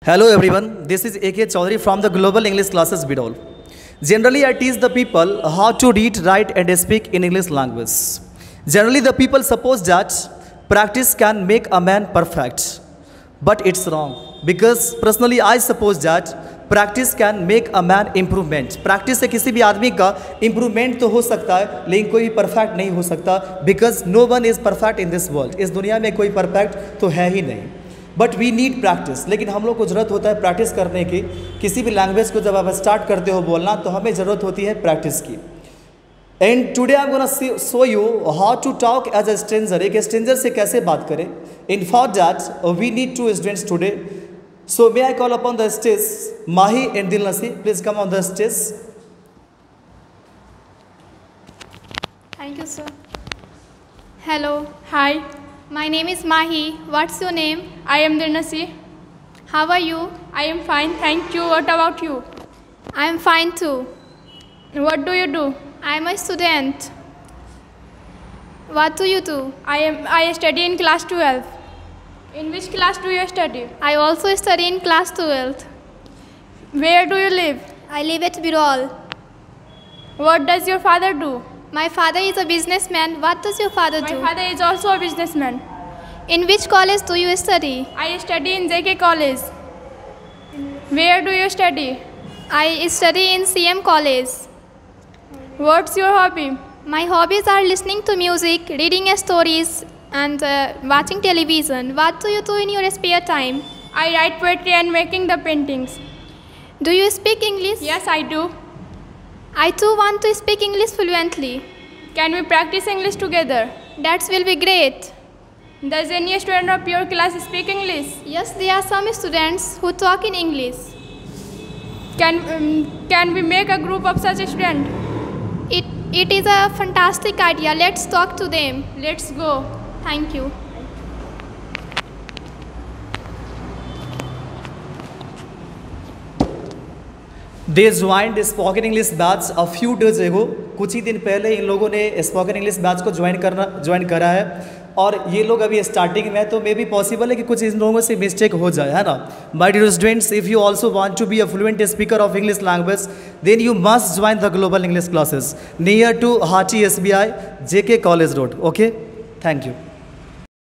Hello everyone, this is AK Chaudhary from the Global English Classes Bidol. Generally, I teach the people how to read, write and speak in English language. Generally, the people suppose that practice can make a man perfect. But it's wrong. Because personally, I suppose that practice can make a man improvement. Practice से किसी भी आदमी का improvement तो हो सकता है, लेकिन कोई perfect नहीं हो सकता. Because no one is perfect in this world. इस दुनिया में कोई perfect तो है ही नहीं. But we need practice. लेकिन हम लोग को ज़रूरत होता है प्रैक्टिस करने की. किसी भी लैंग्वेज को जब आप स्टार्ट करते हो बोलना तो हमें ज़रूरत होती है प्रैक्टिस की. And today I am gonna show you how to talk as a stranger. एक स्ट्रेंजर से कैसे बात करें. In for that we need two students today. So may I call upon the stage Mahi and Dil Nasi. Please come on the stage. Thank you, sir. Hello. Hi. My name is Mahi. What's your name? I am Dirnasi. How are you? I am fine, thank you. What about you? I am fine too. What do you do? I am a student. What do you do? I study in class 12. In which class do you study? I also study in class 12th. Where do you live? I live at Birol. What does your father do? My father is a businessman. What does your father do? My father is also a businessman. In which college do you study? I study in JK College. Where do you study? I study in CM College. What's your hobby? My hobbies are listening to music, reading stories and watching television. What do you do in your spare time? I write poetry and making the paintings. Do you speak English? Yes, I do. I too want to speak English fluently. Can we practice English together? That will be great. Does any student of your class speak English? Yes, there are some students who talk in English. Can we make a group of such students? It is a fantastic idea. Let's talk to them. Let's go. Thank you. They joined spoken English batch a few days एगो. कुछ ही दिन पहले इन लोगों ने spoken English batch को join करा है और ये लोग अभी स्टार्टिंग में. तो मे बी पॉसिबल है कि कुछ इन लोगों से मिस्टेक हो जाए, है ना. My dear students, if you also want to be a fluent speaker of English language then you must join the global English classes near to Hati SBI JK College Road. Okay, thank you.